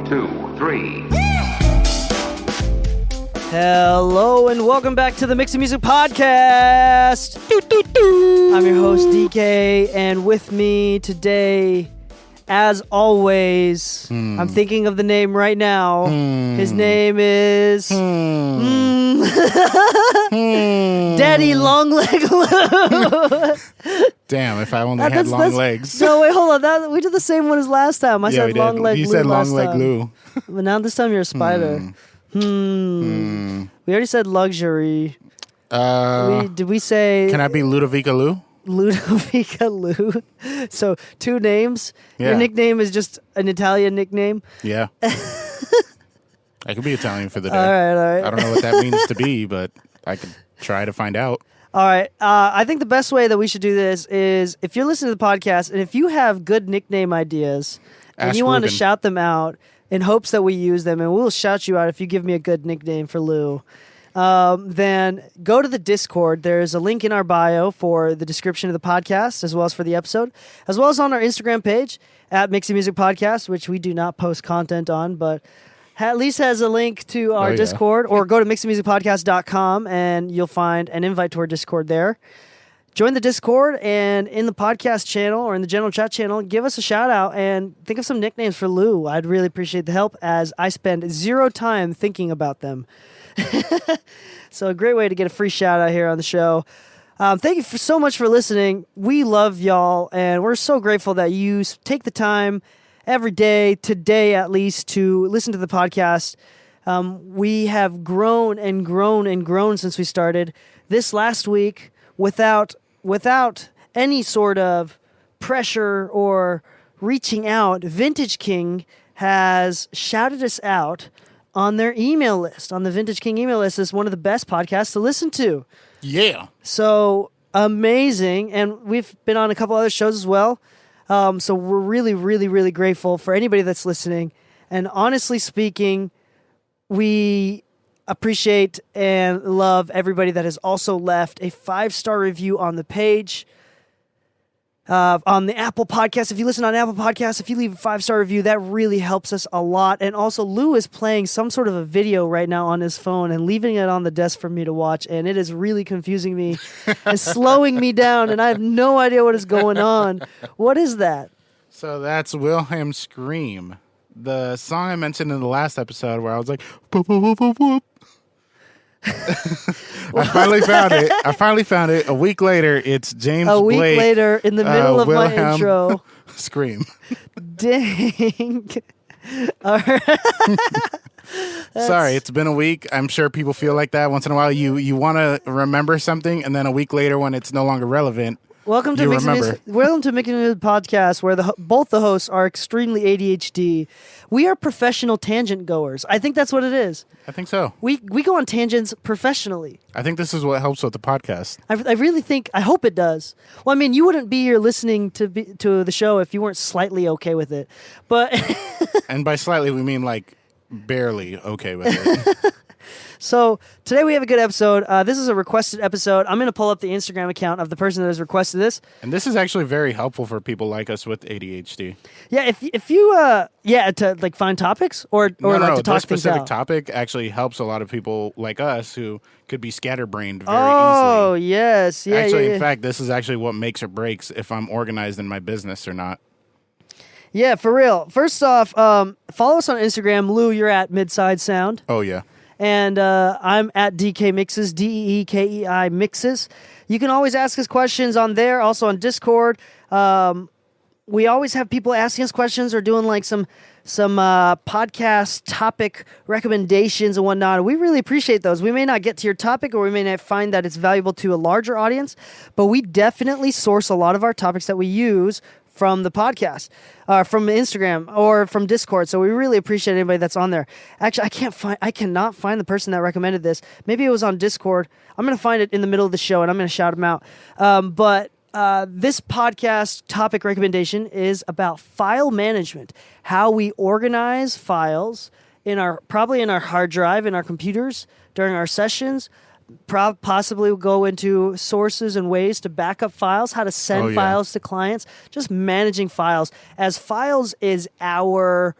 2, 3. Hello and welcome back to the Mixing Music Podcast. I'm your host, Dee Kei, and with me today, as always, I'm thinking of the name right now. His name is Daddy Longleg Lu. Damn, if I only had long legs. No, wait, hold on. We did the same one as last time. I said Long Leg Lu. You said Long Leg Lu. But now this time you're a spider. We already said luxury. Did we say... Can I be Ludovica Lu? Ludovica Lu. So, two names. Yeah. Your nickname is just an Italian nickname. Yeah. I could be Italian for the day. All right. I don't know what that means to be, but I could try to find out. All right. I think the best way that we should do this is if you're listening to the podcast and if you have good nickname ideas and Ask you want to Ruben. shout them out in hopes that we use them, and we'll shout you out if you give me a good nickname for Lou, then go to the Discord. There's a link in our bio for the description of the podcast as well as for the episode, as well as on our Instagram page at Mixing Music Podcast, which we do not post content on, but at least has a link to our Discord, or go to mixingmusicpodcast.com and you'll find an invite to our Discord there. Join the Discord, and in the podcast channel or in the general chat channel, give us a shout out and think of some nicknames for Lou. I'd really appreciate the help as I spend zero time thinking about them. So a great way to get a free shout out here on the show. Thank you so much for listening. We love y'all, and we're so grateful that you take the time every day, today at least, to listen to the podcast. We have grown and grown and grown since we started. This last week, without any sort of pressure or reaching out, Vintage King has shouted us out on their email list. On the Vintage King email list is one of the best podcasts to listen to. Yeah. So amazing. And we've been on a couple other shows as well. So we're really, really, really grateful for anybody that's listening. And honestly speaking, we appreciate and love everybody that has also left a 5-star review on the page. On the Apple Podcast. If you listen on Apple Podcasts, if you leave a 5-star review, that really helps us a lot. And also, Lou is playing some sort of a video right now on his phone and leaving it on the desk for me to watch. And it is really confusing me and slowing me down. And I have no idea what is going on. What is that? So that's Wilhelm Scream. The song I mentioned in the last episode where I was like, whoop, whoop, whoop, whoop, whoop. I finally found it. A week later, it's James Blake. A week later, in the middle of my intro. Scream. Dang. All right. Sorry, it's been a week. I'm sure people feel like that once in a while. You want to remember something, and then a week later, when it's no longer relevant, Welcome to Mixing Music Podcast, where both the hosts are extremely ADHD. We are professional tangent goers. I think that's what it is. I think so. We go on tangents professionally. I think this is what helps with the podcast. I really think. I hope it does. Well, I mean, you wouldn't be here listening to the show if you weren't slightly okay with it. But and by slightly, we mean like barely okay with it. So today we have a good episode. This is a requested episode. I'm going to pull up the Instagram account of the person that has requested this. And this is actually very helpful for people like us with ADHD. Yeah, if you to like find topics or to talk this things out. specific topic actually helps a lot of people like us who could be scatterbrained very easily. Oh yes, yeah. Actually, yeah. in fact, this is actually what makes or breaks if I'm organized in my business or not. Yeah, for real. First off, follow us on Instagram. Lou, you're at Midside Sound. Oh yeah. And I'm at DK Mixes, DEEKEI Mixes. You can always ask us questions on there, also on Discord. We always have people asking us questions or doing like some podcast topic recommendations and whatnot. We really appreciate those. We may not get to your topic or we may not find that it's valuable to a larger audience, but we definitely source a lot of our topics that we use from the podcast, from Instagram or from Discord. So we really appreciate anybody that's on there. Actually, I cannot find the person that recommended this. Maybe it was on Discord. I'm going to find it in the middle of the show and I'm going to shout them out. But this podcast topic recommendation is about file management, how we organize files probably in our hard drive in our computers during our sessions. Possibly we'll go into sources and ways to back up files, how to send files to clients, just managing files, as files is our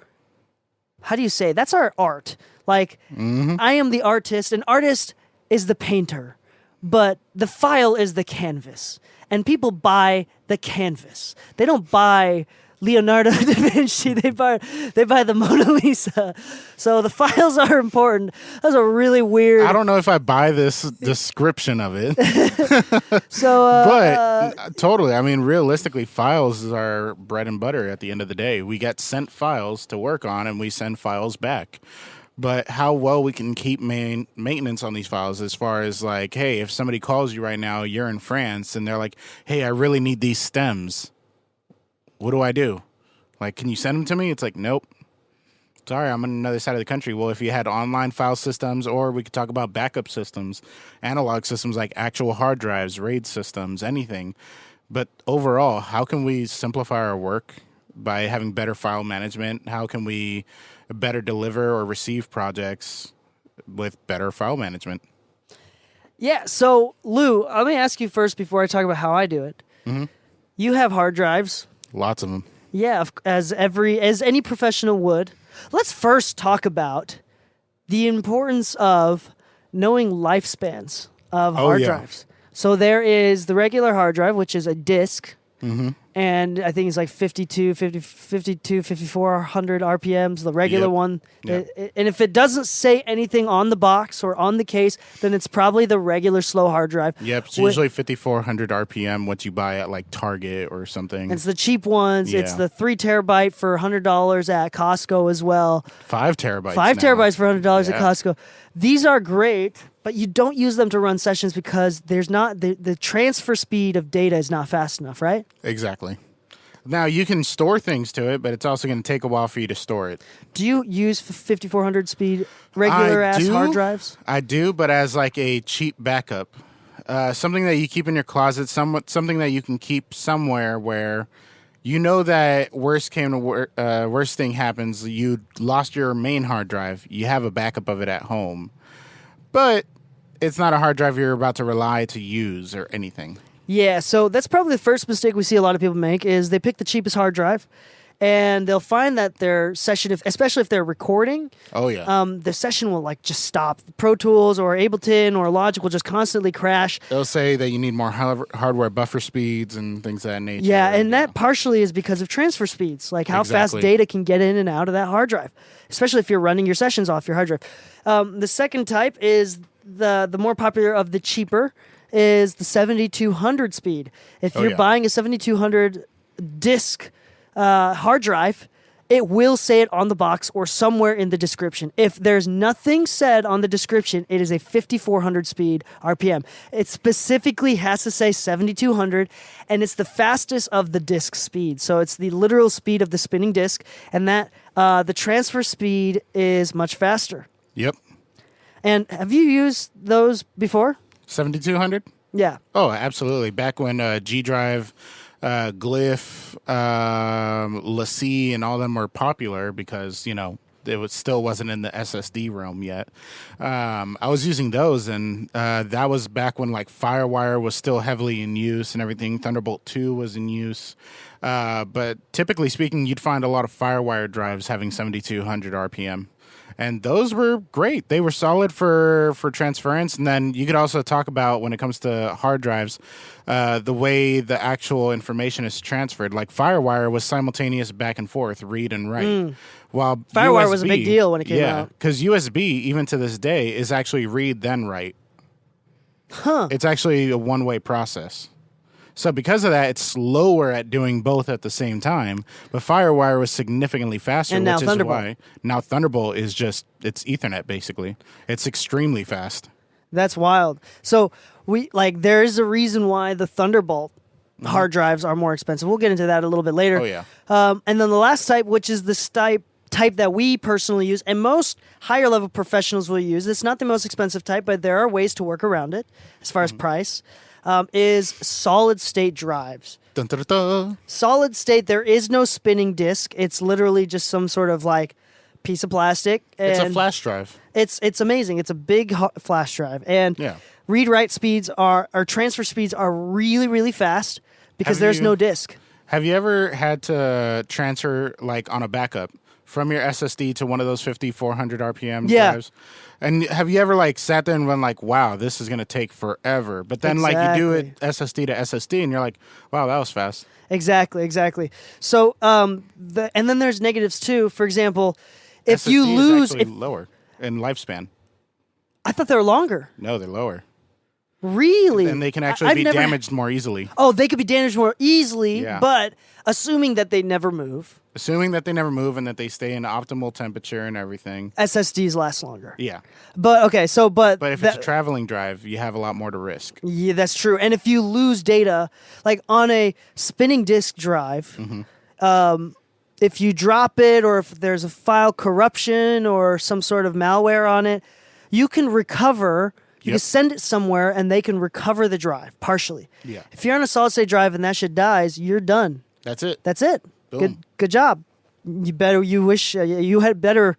how do you say? That's our art. Like, I am the artist. An artist is the painter, but the file is the canvas. And people buy the canvas. They don't buy Leonardo da Vinci. They buy the Mona Lisa. So the files are important. That's a really weird. I don't know if I buy this description of it. So, but totally. I mean, realistically, files is our bread and butter at the end of the day. We get sent files to work on, and we send files back. But how well we can keep maintenance on these files, as far as like, hey, if somebody calls you right now, you're in France, and they're like, hey, I really need these stems. What do I do? Like, can you send them to me? It's like, nope. Sorry, I'm on another side of the country. Well, if you had online file systems, or we could talk about backup systems, analog systems like actual hard drives, RAID systems, anything. But overall, how can we simplify our work by having better file management? How can we better deliver or receive projects with better file management? Yeah, so, Lou, let me ask you first before I talk about how I do it. Mm-hmm. You have hard drives. Lots of them. Yeah, as any professional would. Let's first talk about the importance of knowing lifespans of hard drives. So there is the regular hard drive, which is a disk, and I think it's like 5,400 RPMs, the regular one. Yep. And if it doesn't say anything on the box or on the case, then it's probably the regular slow hard drive. Yep, it's usually 5,400 RPM, what you buy at like Target or something. It's the cheap ones. Yeah. It's the 3 terabyte for $100 at Costco as well. 5 terabytes. 5 terabytes for $100 at Costco. These are great, but you don't use them to run sessions because there's not the transfer speed of data is not fast enough, right? Exactly. Now, you can store things to it, but it's also going to take a while for you to store it. Do you use 5,400 speed regular-ass hard drives? I do, but as like a cheap backup. Something that you keep in your closet, something that you can keep somewhere where you know that worst thing happens, you lost your main hard drive, you have a backup of it at home. But it's not a hard drive you're about to rely to use or anything. Yeah, so that's probably the first mistake we see a lot of people make is they pick the cheapest hard drive, and they'll find that their session, especially if they're recording, the session will like just stop. Pro Tools or Ableton or Logic will just constantly crash. They'll say that you need more hardware buffer speeds and things of that nature. Yeah, and that partially is because of transfer speeds, like how fast data can get in and out of that hard drive, especially if you're running your sessions off your hard drive. The second type is the more popular of the cheaper is the 7200 speed. If you're buying a 7200 disk hard drive, it will say it on the box or somewhere in the description. If there's nothing said on the description, it is a 5400 speed RPM. It specifically has to say 7200, and it's the fastest of the disk speed. So it's the literal speed of the spinning disk, and that the transfer speed is much faster. Yep. And have you used those before? 7200? Yeah. Oh, absolutely. Back when G Drive, Glyph, LaCie, and all them were popular because, it still wasn't in the SSD realm yet. I was using those, and that was back when like FireWire was still heavily in use and everything. Thunderbolt 2 was in use. But typically speaking, you'd find a lot of FireWire drives having 7200 RPM. And those were great. They were solid for transference. And then you could also talk about, when it comes to hard drives, the way the actual information is transferred. Like FireWire was simultaneous back and forth, read and write. While FireWire USB, was a big deal when it came out. Because USB, even to this day, is actually read then write. Huh. It's actually a one-way process. So because of that, it's slower at doing both at the same time. But FireWire was significally faster, and now which is Thunderbolt. why now Thunderbolt is it's Ethernet basically. It's extremely fast. That's wild. So there is a reason why the Thunderbolt hard drives are more expensive. We'll get into that a little bit later. Oh yeah. And then the last type, which is the type that we personally use, and most higher level professionals will use. It's not the most expensive type, but there are ways to work around it as far as price. Is solid state drives. Dun, dun, dun, dun. Solid state, there is no spinning disk. It's literally just some sort of like piece of plastic. And it's a flash drive. It's amazing. It's a big flash drive. And read-write speeds or transfer speeds are really, really fast because there's no disk. Have you ever had to transfer, like on a backup, from your SSD to one of those 5400 RPM Yeah. drives. And have you ever like sat there and been like, wow, this is going to take forever. But then like you do it SSD to SSD and you're like, wow, that was fast. Exactly. So, and then there's negatives too. For example, if SSD you lose, is actually lower in lifespan. I thought they were longer. No, they're lower. Really? And they can actually be damaged more easily. Oh, they could be damaged more easily, Yeah. but assuming that they never move. Assuming that they never move and that they stay in optimal temperature and everything. SSDs last longer. Yeah. But okay, But if it's a traveling drive, you have a lot more to risk. Yeah, that's true. And if you lose data, like on a spinning disk drive, if you drop it or if there's a file corruption or some sort of malware on it, you can recover. You can send it somewhere and they can recover the drive partially. Yeah. If you're on a solid state drive and that shit dies, you're done. That's it. That's it. Boom. Good job. You had better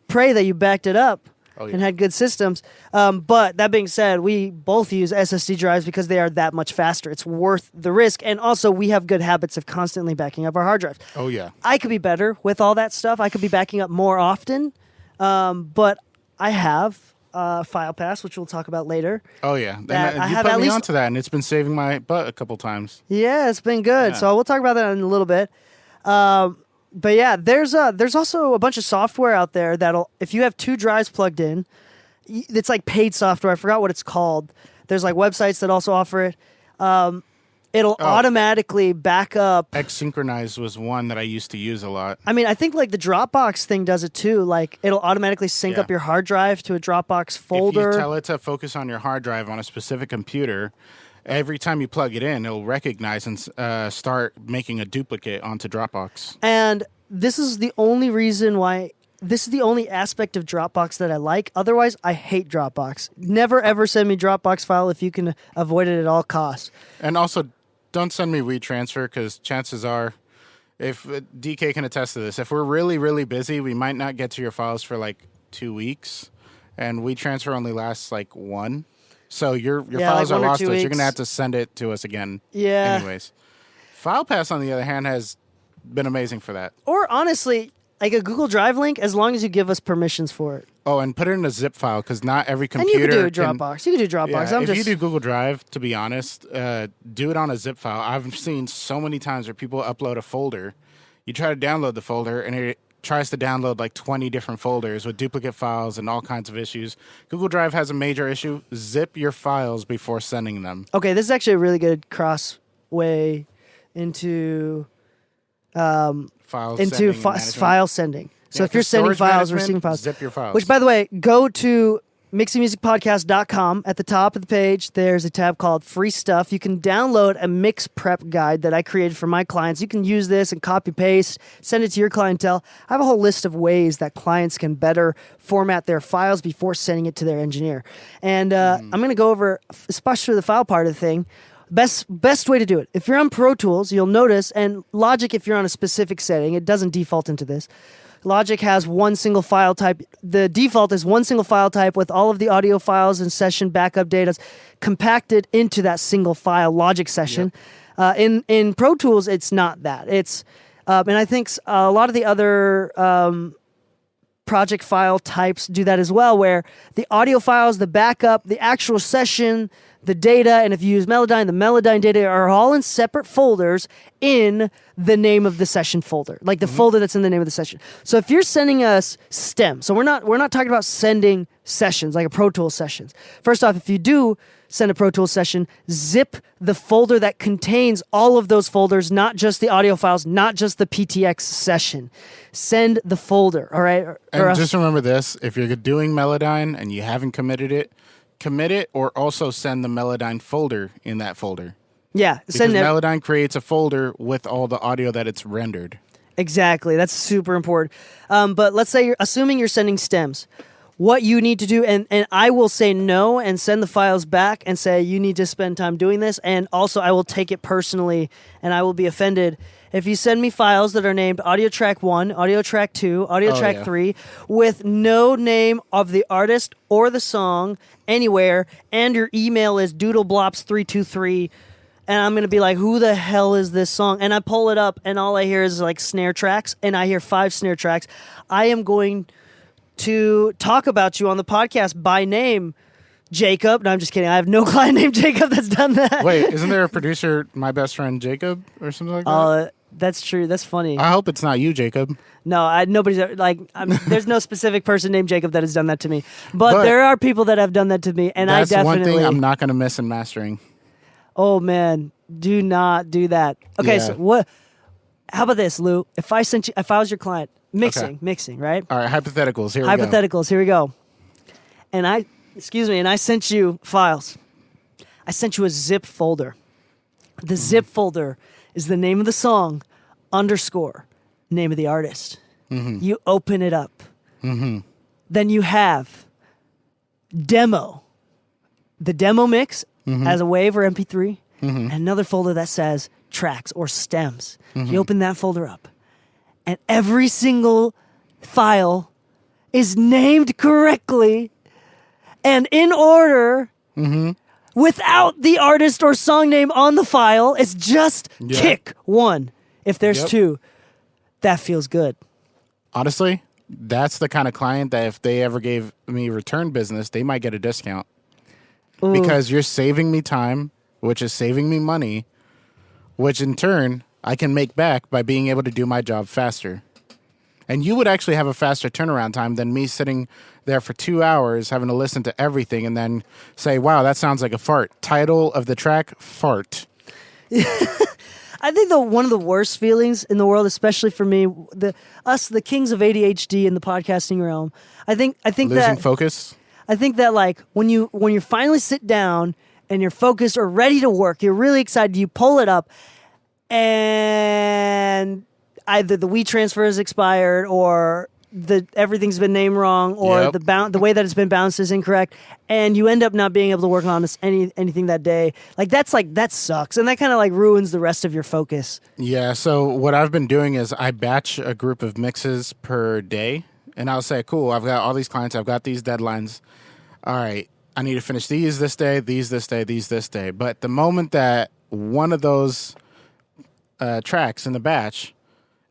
pray that you backed it up and had good systems. But that being said, we both use SSD drives because they are that much faster. It's worth the risk. And also we have good habits of constantly backing up our hard drives. Oh, yeah. I could be better with all that stuff. I could be backing up more often. But I have FilePass, which we'll talk about later. Oh, yeah. You have put at me least onto that, and it's been saving my butt a couple times. Yeah, it's been good. Yeah. So we'll talk about that in a little bit. But yeah, there's also a bunch of software out there that'll, if you have 2 drives plugged in, it's like paid software. I forgot what it's called. There's like websites that also offer it. It'll automatically back up. Xsynchronize was one that I used to use a lot. I mean, I think like the Dropbox thing does it too. Like it'll automatically sync up your hard drive to a Dropbox folder. If you tell it to focus on your hard drive on a specific computer, every time you plug it in, it'll recognize and start making a duplicate onto Dropbox. And this is the only reason why. This is the only aspect of Dropbox that I like. Otherwise, I hate Dropbox. Never ever send me Dropbox file if you can avoid it at all costs. And also, don't send me WeTransfer because chances are, if DK can attest to this, if we're really, really busy, we might not get to your files for like 2 weeks. And WeTransfer only lasts like 1. So your files like are 1 or lost 2 to us. You're weeks. going to have to send it to us again. Yeah. Anyways. FilePass, on the other hand, has been amazing for that. Or honestly, like a Google Drive link, as long as you give us permissions for it. Oh, and put it in a zip file because not every And computer. you can do Dropbox. You can do Dropbox. Yeah, if you do Google Drive, to be honest, do it on a zip file. I've seen so many times where people upload a folder. You try to download the folder, and it tries to download like 20 different folders with duplicate files and all kinds of issues. Google Drive has a major issue. Zip your files before sending them. Okay, this is actually a really good cross way into file sending. So if you're sending files, receiving files, zip your files. Which, by the way, go to mixingmusicpodcast.com. At the top of the page, there's a tab called Free Stuff. You can download a mix prep guide that I created for my clients. You can use this and copy paste, send it to your clientele. I have a whole list of ways that clients can better format their files before sending it to their engineer. And I'm going to go over, especially the file part of the thing, best way to do it. If you're on Pro Tools, you'll notice, and Logic, if you're on a specific setting, it doesn't default into this. Logic has one single file type. The default is one single file type with all of the audio files and session backup data compacted into that single file Logic session. Yep. In Pro Tools, it's not that. It's and I think a lot of the other project file types do that as well, where the audio files, the backup, the actual session, the data, and if you use Melodyne, the Melodyne data are all in separate folders in the name of the session folder, like the folder that's in the name of the session. So if you're sending us stem, so we're not talking about sending sessions like a Pro Tools sessions. First off, if you do send a Pro Tools session, zip the folder that contains all of those folders, not just the audio files, not just the PTX session. Send the folder, all right? And just remember this, if you're doing Melodyne and you haven't committed it, commit it, or also send the Melodyne folder in that folder. Yeah. Because Melodyne creates a folder with all the audio that it's rendered. Exactly. That's super important. But let's say assuming you're sending stems, what you need to do, and I will say no and send the files back and say you need to spend time doing this, and also I will take it personally and I will be offended if you send me files that are named audio track 1, audio track 2, audio track 3 with no name of the artist or the song anywhere, and your email is doodleblops323 and I'm gonna be like, who the hell is this song? And I pull it up, and all I hear is like snare tracks, and I hear 5 snare tracks. I am going to talk about you on the podcast by name, Jacob. No, I'm just kidding. I have no client named Jacob that's done that. Wait, isn't there a producer, my best friend Jacob, or something like that? That's true. That's funny. I hope it's not you, Jacob. No, nobody's like. There's no specific person named Jacob that has done that to me, but there are people that have done that to me, and I definitely. That's one thing I'm not going to miss in mastering. Oh man, do not do that. Okay, so what? How about this, Lou? If I was your client, mixing, right? All right, hypotheticals. Here we go. And I sent you files. I sent you a zip folder. The zip folder is the name of the song _ name of the artist. You open it up. Then you have demo, the demo mix as a WAV or MP3, and another folder that says tracks or stems. You open that folder up, and every single file is named correctly and in order without the artist or song name on the file. It's just kick 1. If there's 2, that feels good. Honestly, that's the kind of client that if they ever gave me return business, they might get a discount. Ooh. Because you're saving me time, which is saving me money, which in turn I can make back by being able to do my job faster. And you would actually have a faster turnaround time than me sitting there for 2 hours having to listen to everything and then say, wow, that sounds like a fart. Title of the track, fart. I think one of the worst feelings in the world, especially for me, the kings of ADHD in the podcasting realm, I think losing focus. I think that like when you finally sit down and you're focused or ready to work, you're really excited, you pull it up, and either the WeTransfer is expired or everything's been named wrong or the way that it's been bounced is incorrect, and you end up not being able to work on anything that day. That sucks, and that kind of like ruins the rest of your focus. Yeah. So what I've been doing is I batch a group of mixes per day, and I'll say, cool, I've got all these clients, I've got these deadlines. All right, I need to finish these this day, these this day, these this day. But the moment that one of those tracks in the batch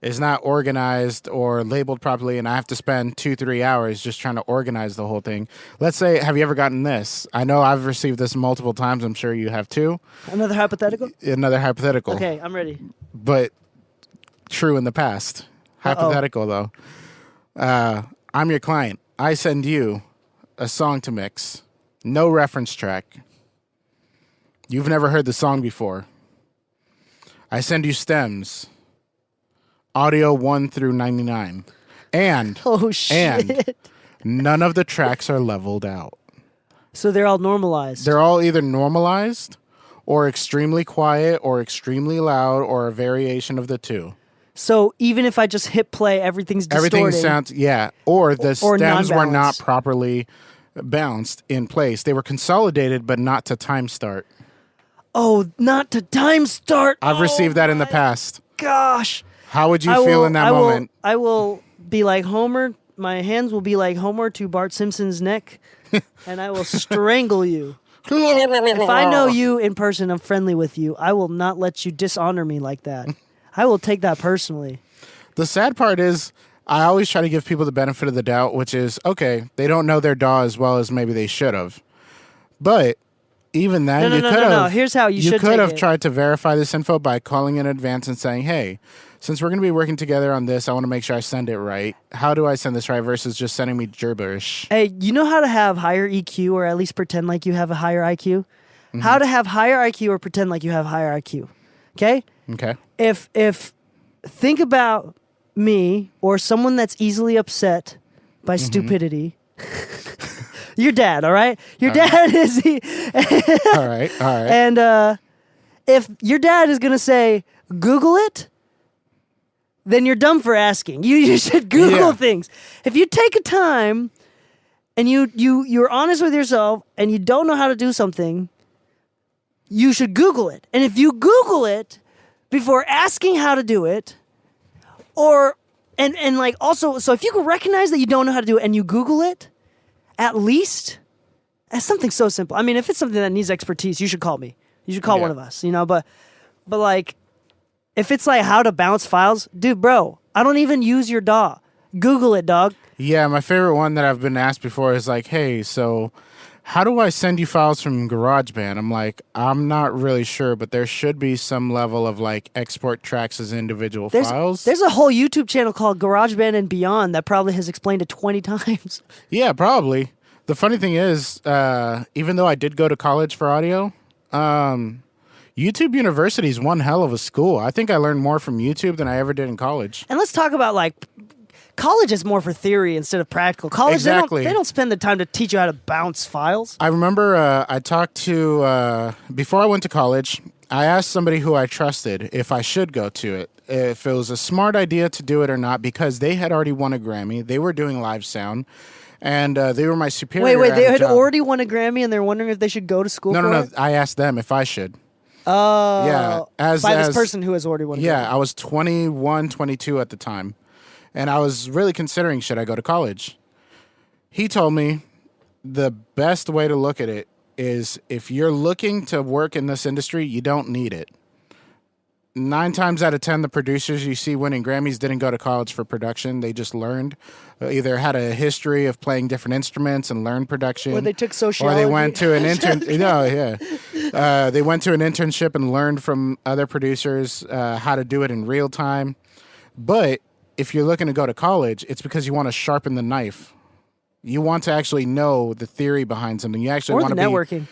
is not organized or labeled properly, and I have to spend 2-3 hours just trying to organize the whole thing. Let's say, have you ever gotten this? I know I've received this multiple times. I'm sure you have too. Another hypothetical? Another hypothetical. Okay, I'm ready. But true in the past. Hypothetical, though. I'm your client. I send you a song to mix. No reference track. You've never heard the song before. I send you stems. Audio 1 through 99. And none of the tracks are leveled out. So they're all normalized. They're all either normalized or extremely quiet or extremely loud or a variation of the two. So even if I just hit play, everything's distorted. Everything sounds, or the stems were not properly bounced in place. They were consolidated, but not to time start. Oh, not to time start. I've received that in the past. Gosh. How would you feel in that moment? I will be like Homer. My hands will be like Homer to Bart Simpson's neck, and I will strangle you. If I know you in person, I'm friendly with you. I will not let you dishonor me like that. I will take that personally. The sad part is I always try to give people the benefit of the doubt, which is, okay, they don't know their DAW as well as maybe they should have. But even then, you could have. No. Here's how you could have tried to verify this info by calling in advance and saying, hey, since we're going to be working together on this, I want to make sure I send it right. How do I send this right versus just sending me gibberish? Hey, you know how to have higher EQ or at least pretend like you have a higher IQ? Mm-hmm. How to have higher IQ or pretend like you have higher IQ. Okay? Okay. If think about me or someone that's easily upset by stupidity. Your dad, all right? Your dad is... All right. And if your dad is going to say, Google it, then you're dumb for asking. You should Google things. If you take a time and you're honest with yourself and you don't know how to do something, you should Google it. And if you Google it before asking how to do it, and like also, so if you can recognize that you don't know how to do it and you Google it, at least as something so simple. I mean, if it's something that needs expertise, you should call me. You should call one of us, but like, if it's like how to bounce files, dude, bro, I don't even use your DAW. Google it, dog. Yeah, my favorite one that I've been asked before is like, hey, so how do I send you files from GarageBand? I'm like, I'm not really sure, but there should be some level of like export tracks as individual files. There's a whole YouTube channel called GarageBand and Beyond that probably has explained it 20 times. Yeah, probably. The funny thing is, even though I did go to college for audio, YouTube University is one hell of a school. I think I learned more from YouTube than I ever did in college. And let's talk about like college is more for theory instead of practical. College, exactly. they don't spend the time to teach you how to bounce files. I remember I talked to, before I went to college, I asked somebody who I trusted if I should go to it, if it was a smart idea to do it or not, because they had already won a Grammy. They were doing live sound. And they were my superior. Wait, they had already won a Grammy and they're wondering if they should go to school for it? No. I asked them if I should. Oh. Yeah. By this person who has already won a Grammy. Yeah, I was 21, 22 at the time. And I was really considering, should I go to college? He told me the best way to look at it is if you're looking to work in this industry, you don't need it. 9 times out of 10, the producers you see winning Grammys didn't go to college for production. They just learned, either had a history of playing different instruments and learned production. Or they took sociology. Or they went to an they went to an internship and learned from other producers how to do it in real time. But if you're looking to go to college, it's because you want to sharpen the knife. You want to actually know the theory behind something. You actually want to be networking.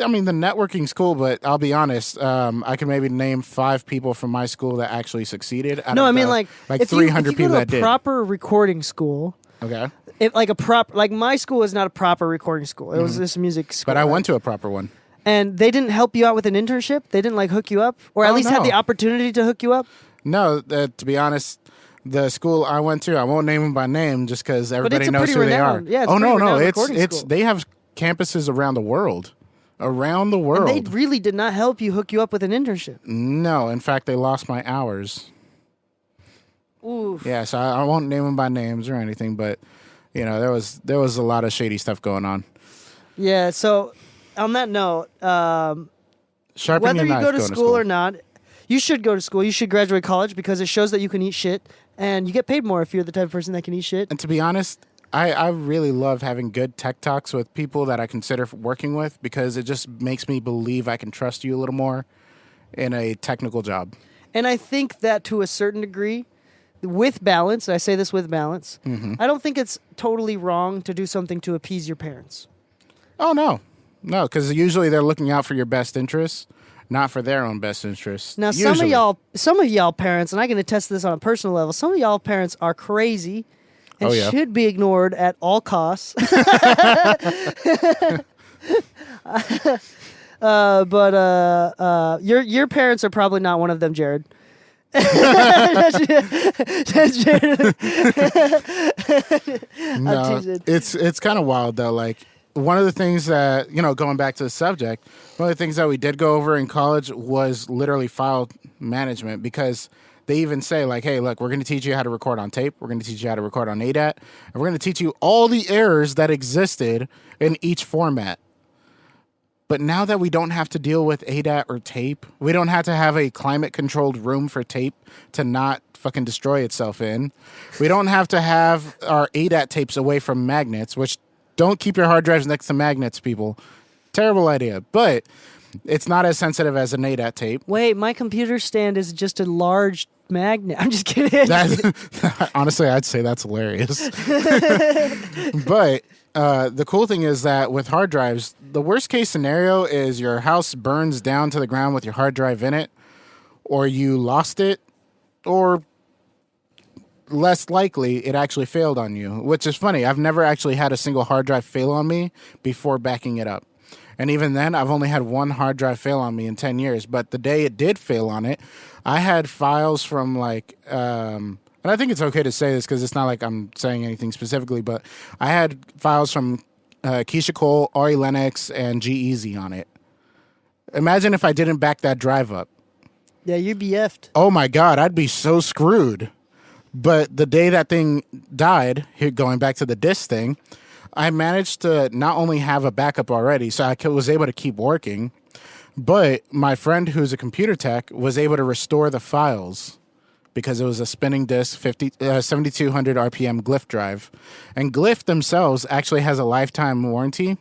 I mean, the networking's cool, but I'll be honest. I can maybe name 5 people from my school that actually succeeded. No, I mean, like 300 people that did. If you go to a proper recording school, okay. Like my school is not a proper recording school. It was this music school. But I went to a proper one. And they didn't help you out with an internship? They didn't like hook you up? Or at least had the opportunity to hook you up? No, to be honest, the school I went to, I won't name them by name just because everybody knows who they are. Yeah, it's they have campuses around the world. Around the world. And they really did not help you hook you up with an internship. No, in fact, they lost my hours. Oof. Yeah, so I won't name them by names or anything, but there was a lot of shady stuff going on. Yeah, so on that note, whether you go to school or not, you should go to school. You should graduate college because it shows that you can eat shit, and you get paid more if you're the type of person that can eat shit. And to be honest, I really love having good tech talks with people that I consider working with because it just makes me believe I can trust you a little more in a technical job. And I think that to a certain degree, with balance, I say this with balance, I don't think it's totally wrong to do something to appease your parents. Oh, no. No, because usually they're looking out for your best interests, not for their own best interests. Now, some of y'all parents, and I can attest to this on a personal level, some of y'all parents are crazy and should be ignored at all costs. But your parents are probably not one of them, Jared. No, it's kind of wild though. Like one of the things that going back to the subject, one of the things that we did go over in college was literally file management because they even say like, hey, look, we're going to teach you how to record on tape. We're going to teach you how to record on ADAT. And we're going to teach you all the errors that existed in each format. But now that we don't have to deal with ADAT or tape, we don't have to have a climate-controlled room for tape to not fucking destroy itself in. We don't have to have our ADAT tapes away from magnets, which don't keep your hard drives next to magnets, people. Terrible idea. But it's not as sensitive as an ADAT tape. Wait, my computer stand is just a large magnet. I'm just kidding. Honestly, I'd say that's hilarious. But the cool thing is that with hard drives, the worst case scenario is your house burns down to the ground with your hard drive in it, or you lost it, or less likely it actually failed on you, which is funny. I've never actually had a single hard drive fail on me before backing it up. And even then, I've only had one hard drive fail on me in 10 years. But the day it did fail on it, I had files from like, and I think it's okay to say this because it's not like I'm saying anything specifically, but I had files from Keyshia Cole, Ari Lennox, and G-Eazy on it. Imagine if I didn't back that drive up. Yeah, you'd be effed. Oh my God, I'd be so screwed. But the day that thing died, here going back to the disc thing, I managed to not only have a backup already, so I was able to keep working, But my friend who's a computer tech was able to restore the files because it was a spinning disk 7200 RPM Glyph drive. And Glyph themselves actually has a lifetime warranty,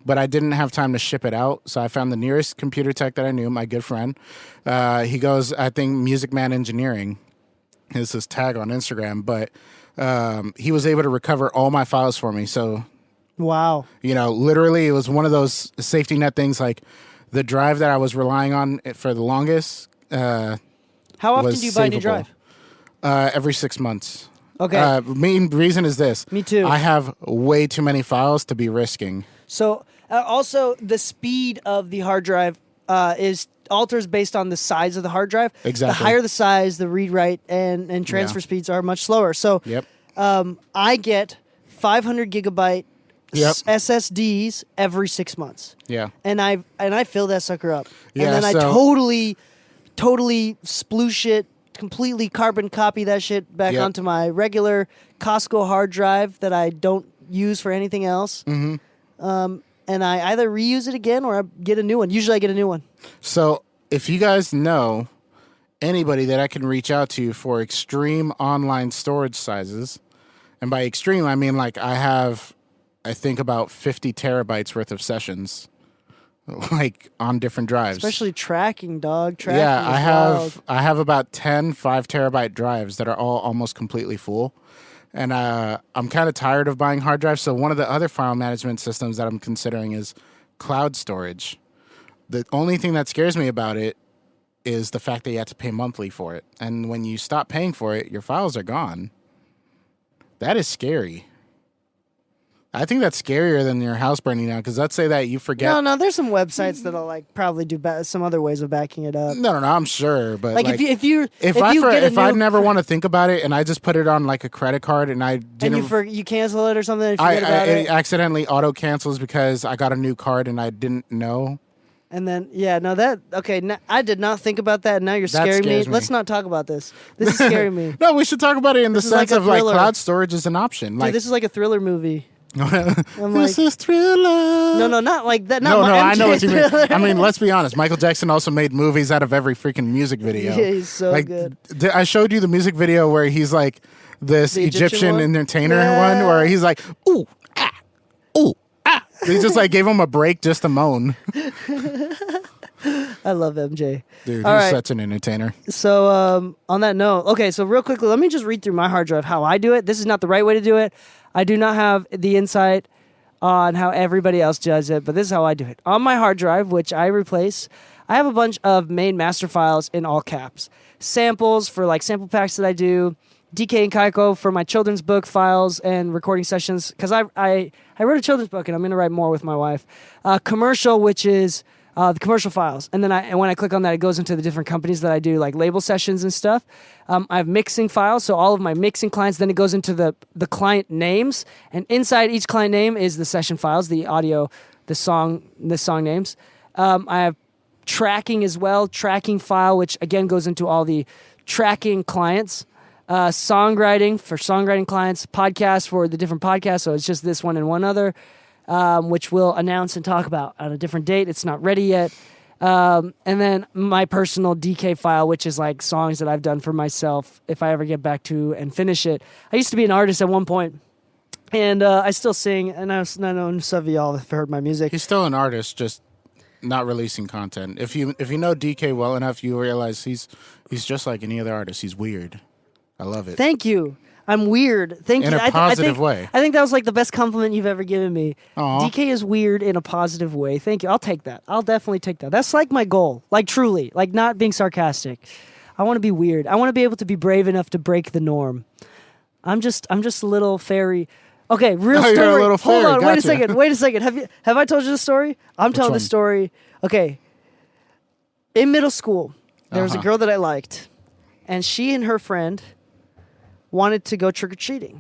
but I didn't have time to ship it out. So I found the nearest computer tech that I knew, my good friend. He goes, I think, Music Man Engineering is his tag on Instagram. But he was able to recover all my files for me. So, wow. Literally it was one of those safety net things, like the drive that I was relying on for the longest. How often do you buy a new drive? Every 6 months. Okay. Main reason is this. Me too. I have way too many files to be risking. So also the speed of the hard drive alters based on the size of the hard drive. Exactly. The higher the size, the read write and transfer speeds are much slower. So Yep. I get 500 gigabyte Yep. SSDs every 6 months. Yeah. And I fill that sucker up. Yeah, and then I so- totally sploosh it, completely carbon copy that shit back Yep. onto my regular Costco hard drive that I don't use for anything else. Mm-hmm. And I either reuse it again or I get a new one. Usually I get a new one. So if you guys know anybody that I can reach out to for extreme online storage sizes, and by extreme, I mean like I think about 50 terabytes worth of sessions, like on different drives. Especially tracking, dog. Yeah, Wild. I have about 10 5-terabyte drives that are all almost completely full. And I'm kind of tired of buying hard drives. So one of the other file management systems that I'm considering is cloud storage. The only thing that scares me about it is the fact that you have to pay monthly for it. And when you stop paying for it, your files are gone. That is scary. I think that's scarier than your house burning down, because let's say that you forget. No, there's some websites that'll like probably do some other ways of backing it up. No, I'm sure, but Like if I never want to think about it and I just put it on like a credit card and I didn't, and you cancel it or something, and forget about it it, accidentally auto cancels because I got a new card and I didn't know. and then I did not think about that. And now you're scaring me. scares me. Let's not talk about this. This is scaring me. No, we should talk about it in the This is like sense a of like thriller. cloud storage is an option. Dude, Like this is like a thriller movie. I'm this like, is Thriller. no, not like that. No, Not I know what you mean. Thriller. I mean, let's be honest. Michael Jackson also made movies out of every freaking music video. Yeah, he's so like, good. I showed you the music video where he's like this The Egyptian one? entertainer Yeah. one where he's like, ooh, ah, ooh, ah. They just like gave him a break just to moan. I love MJ. Dude, All he's right. such an entertainer. So on that note, okay, so real quickly, let me just read through my hard drive, how I do it. This is not the right way to do it. I do not have the insight on how everybody else does it, but this is how I do it. On my hard drive, which I replace, I have a bunch of main master files in all caps. Samples for like sample packs that I do, Dee Kei and Kaiko for my children's book files and recording sessions, because I wrote a children's book and I'm going to write more with my wife. Commercial, which is the commercial files. And then when I click on that, it goes into the different companies that I do, like label sessions and stuff. I have mixing files, so all of my mixing clients, then it goes into the client names. And inside each client name is the session files, the audio, the song names. I have tracking as well, tracking file, which again goes into all the tracking clients. Songwriting for songwriting clients, podcasts for the different podcasts, so it's just this one and one other. Which we'll announce and talk about on a different date. It's not ready yet. And then my personal DK file, which is like songs that I've done for myself if I ever get back to and finish it. I used to be an artist at one point, and I still sing, and I know some of y'all have heard my music. He's still an artist, just not releasing content. If you know DK well enough, you realize he's just like any other artist. He's weird. I love it. Thank you. I'm weird. Thank you. In a positive way. I think that was like the best compliment you've ever given me. Aw. DK is weird in a positive way. Thank you. I'll take that. I'll definitely take that. That's like my goal. Like truly. Like not being sarcastic. I want to be weird. I want to be able to be brave enough to break the norm. I'm just a little fairy. Okay, real story. You're a little fairy. Hold on, Gotcha. wait a second. Have I told you the story? I'm telling the story. Okay. In middle school, there was a girl that I liked, and she and her friend wanted to go trick-or-treating.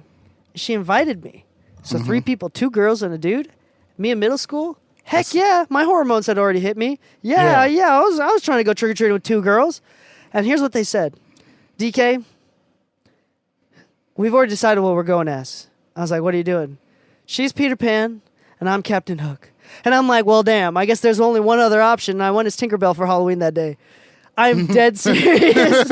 She invited me. So 3 people, 2 girls and a dude. Me in middle school? Heck yeah. My hormones had already hit me. Yeah. I was trying to go trick-or-treating with 2 girls. And here's what they said. DK, we've already decided what we're going as. I was like, what are you doing? She's Peter Pan, and I'm Captain Hook. And I'm like, well, damn, I guess there's only one other option. And I went as Tinkerbell for Halloween that day. I'm dead serious.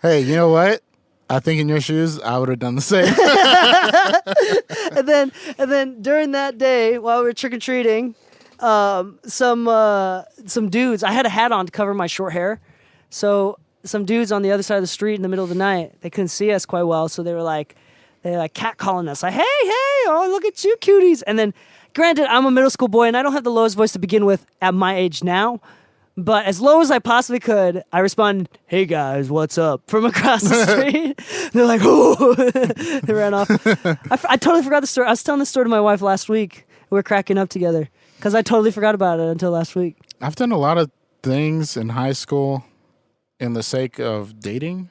Hey, you know what? I think in your shoes, I would have done the same. and then during that day, while we were trick or treating, some dudes. I had a hat on to cover my short hair, so some dudes on the other side of the street in the middle of the night, they couldn't see us quite well, so they were like catcalling us, like, hey, oh, look at you cuties. And then, granted, I'm a middle school boy and I don't have the lowest voice to begin with at my age now, but as low as I possibly could, I responded, hey guys, what's up, from across the street. They're like, oh. They ran off. I totally forgot the story. I was telling this story to my wife last week. We were cracking up together because I totally forgot about it until last week. I've done a lot of things in high school in the sake of dating.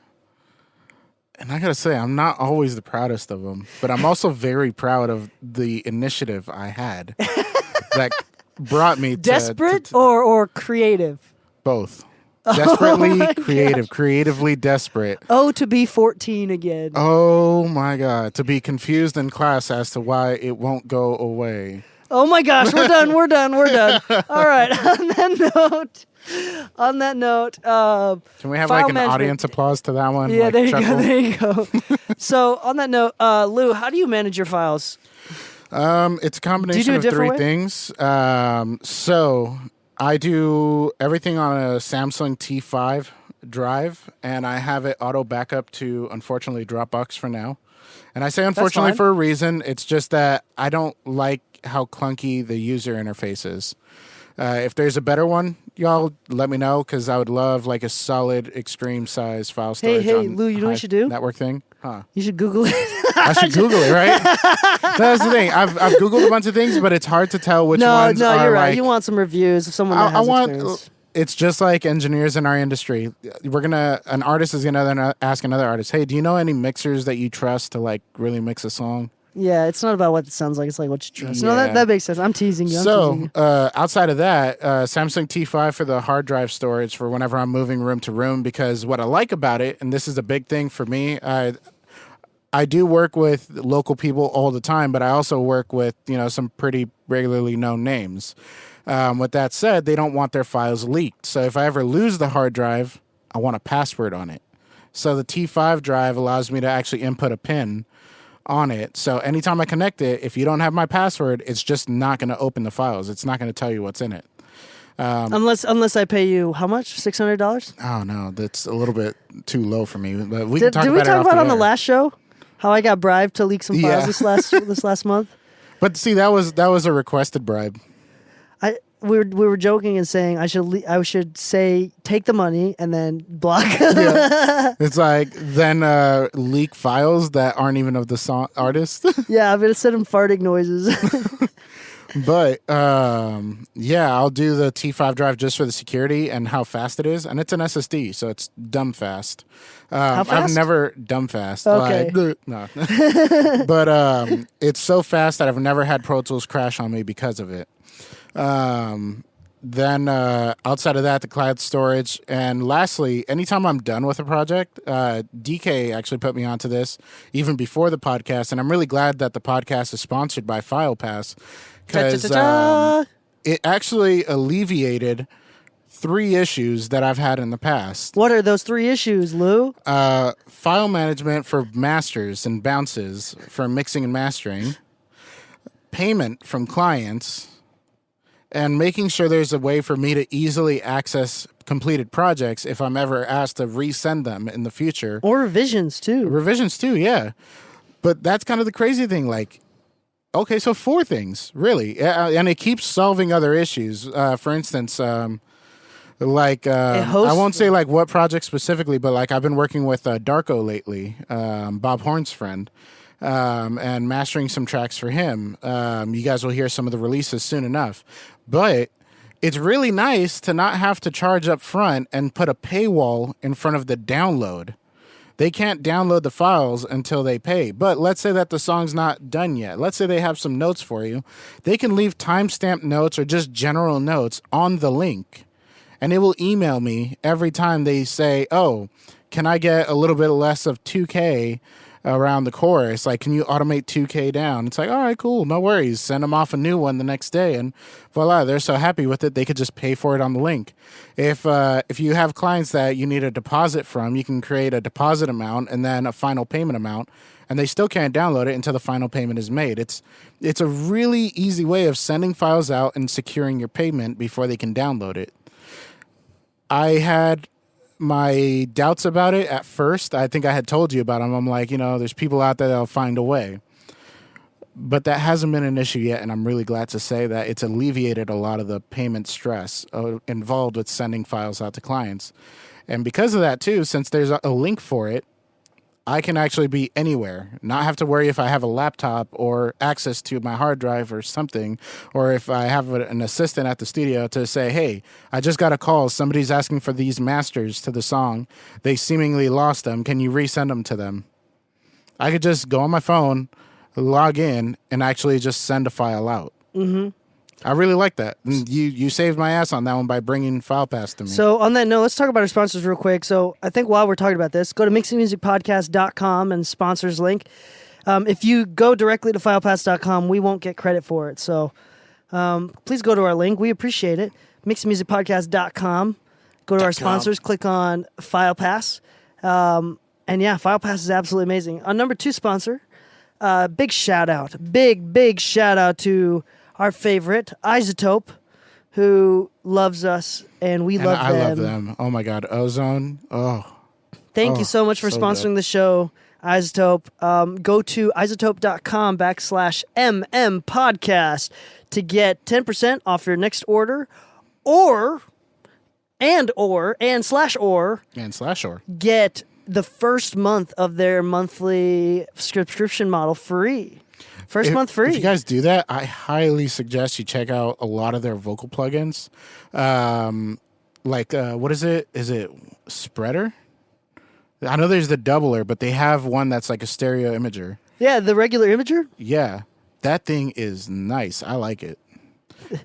And I got to say, I'm not always the proudest of them, but I'm also very proud of the initiative I had that brought me to... Desperate or creative? Both. Desperately creative, creatively desperate. Oh, to be 14 again. Oh my God. To be confused in class as to why it won't go away. Oh my gosh, we're done. All right, on that note, can we have like an audience applause to that one? Yeah, like there you go. So on that note, Lou, how do you manage your files? It's a combination of three things. So I do everything on a Samsung T5 drive, and I have it auto backup to, unfortunately, Dropbox for now. And I say unfortunately for a reason. It's just that I don't like how clunky the user interface is. If there's a better one, y'all let me know, because I would love like a solid extreme size file storage. Hey, Lou, you know what you should do? Network thing. Huh. You should Google it. I should Google it, right? That's the thing. I've Googled a bunch of things, but it's hard to tell which ones are. No, you're right. Like, you want some reviews of someone that has experience. It's just like engineers in our industry. An artist is gonna then ask another artist, hey, do you know any mixers that you trust to like really mix a song? Yeah, it's not about what it sounds like. It's like what you trust. Yeah. No, that makes sense. I'm teasing you. So, outside of that, Samsung T5 for the hard drive storage for whenever I'm moving room to room, because what I like about it, and this is a big thing for me, I do work with local people all the time, but I also work with, some pretty regularly known names. With that said, they don't want their files leaked. So if I ever lose the hard drive, I want a password on it. So the T5 drive allows me to actually input a PIN on it. So anytime I connect it, if you don't have my password, it's just not going to open the files. It's not going to tell you what's in it. Unless I pay you how much? $600? Oh no, that's a little bit too low for me. But we can talk did about we it talk about off on the last show how I got bribed to leak some files this last month? But see, that was a requested bribe. We were joking and saying I should say take the money and then block. Yeah. It's like then leak files that aren't even of the song artist. Yeah, I'm gonna send him farting noises. But I'll do the T5 drive just for the security and how fast it is, and it's an SSD, so it's dumb fast. How fast? I've never dumb fast. Okay. No. But it's so fast that I've never had Pro Tools crash on me because of it. Then outside of that, the cloud storage. And lastly, anytime I'm done with a project, Dee Kei actually put me onto this even before the podcast. And I'm really glad that the podcast is sponsored by FilePass, because it actually alleviated 3 issues that I've had in the past. What are those 3 issues, Lou? File management for masters and bounces for mixing and mastering, payment from clients, and making sure there's a way for me to easily access completed projects if I'm ever asked to resend them in the future. Or revisions, too. Revisions, too, yeah. But that's kind of the crazy thing. Like, okay, so 4 things, really. And it keeps solving other issues. For instance, I won't say like what project specifically, but like I've been working with Darko lately, Bob Horn's friend. And mastering some tracks for him. You guys will hear some of the releases soon enough. But it's really nice to not have to charge up front and put a paywall in front of the download. They can't download the files until they pay. But let's say that the song's not done yet. Let's say they have some notes for you. They can leave timestamp notes or just general notes on the link. And it will email me every time they say, oh, can I get a little bit less of 2K around the chorus. Like, can you automate 2K down? It's like, all right, cool, no worries. Send them off a new one the next day, and voila, they're so happy with it they could just pay for it on the link. If you have clients that you need a deposit from, you can create a deposit amount and then a final payment amount, and they still can't download it until the final payment is made. It's a really easy way of sending files out and securing your payment before they can download it. I had my doubts about it at first. I think I had told you about them. I'm like, there's people out there that'll find a way. But that hasn't been an issue yet, and I'm really glad to say that it's alleviated a lot of the payment stress involved with sending files out to clients. And because of that, too, since there's a link for it, I can actually be anywhere, not have to worry if I have a laptop or access to my hard drive or something, or if I have an assistant at the studio to say, hey, I just got a call. Somebody's asking for these masters to the song. They seemingly lost them. Can you resend them to them? I could just go on my phone, log in, and actually just send a file out. Mm-hmm. I really like that. And you saved my ass on that one by bringing FilePass to me. So on that note, let's talk about our sponsors real quick. So I think while we're talking about this, go to mixingmusicpodcast.com and sponsors link. If you go directly to FilePass.com, we won't get credit for it. So please go to our link. We appreciate it. Mixingmusicpodcast.com. Go to our sponsors. Click on FilePass. And yeah, FilePass is absolutely amazing. Our number 2 sponsor, big shout out. Big shout out to our favorite, Isotope, who loves us, and we love them. I love them. Oh, my God. Ozone. Oh. Thank you so much for sponsoring the show, Isotope. Go to isotope.com/MM podcast to get 10% off your next order, or get the first month of their monthly subscription model free. First month free. If you guys do that, I highly suggest you check out a lot of their vocal plugins. What is it? Is it Spreader? I know there's the doubler, but they have one that's like a stereo imager. Yeah, the regular imager? Yeah. That thing is nice. I like it.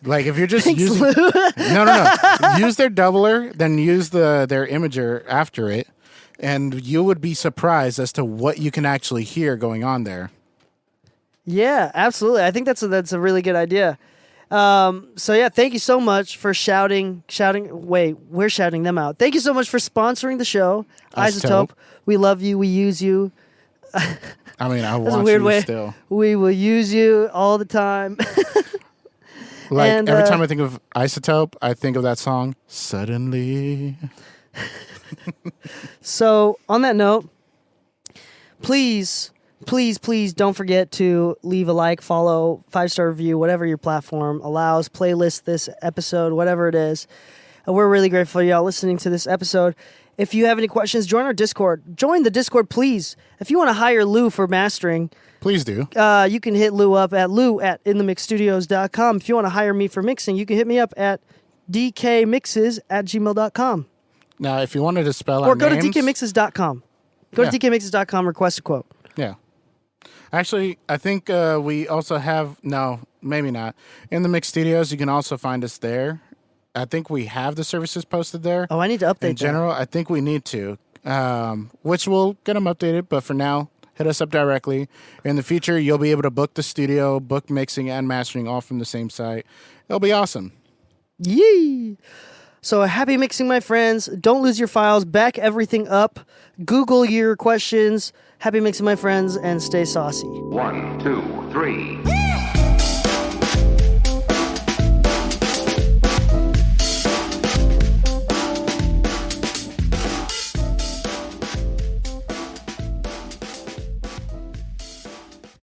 Like, if you're just Thanks, using... Lou. No. Use their doubler, then use their imager after it, and you would be surprised as to what you can actually hear going on there. Yeah, absolutely. I think that's a really good idea. So yeah, thank you so much for shouting. Wait, we're shouting them out. Thank you so much for sponsoring the show, Isotope. We love you. We use you. I mean, I want a weird you way. still. We will use you all the time. Every time I think of Isotope, I think of that song, Suddenly. So on that note, please don't forget to leave a like, follow, 5-star review, whatever your platform allows, playlist this episode, whatever it is. We're really grateful for y'all listening to this episode. If you have any questions, join our Discord. Join the Discord, please. If you want to hire Lou for mastering, please do. You can hit Lou up at lou@inthemixstudios.com. If you want to hire me for mixing, you can hit me up at dkmixes@gmail.com. Now, if you wanted to spell our names... Or go names, to dkmixes.com. Go to dkmixes.com, request a quote. Yeah. Actually, I think we also have... No, maybe not. In the Mix Studios, you can also find us there. I think we have the services posted there. Oh, I need to update In general, I think we need to, which we'll get them updated. But for now, hit us up directly. In the future, you'll be able to book the studio, book mixing and mastering all from the same site. It'll be awesome. Yee! So happy mixing, my friends. Don't lose your files. Back everything up. Google your questions. Happy mixing, my friends, and stay saucy. 1, 2, 3.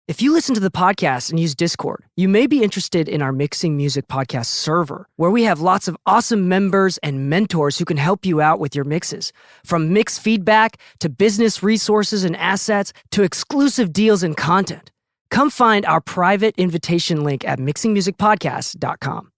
If you listen to the podcast and use Discord, you may be interested in our Mixing Music Podcast server, where we have lots of awesome members and mentors who can help you out with your mixes. From mix feedback to business resources and assets to exclusive deals and content. Come find our private invitation link at mixingmusicpodcast.com.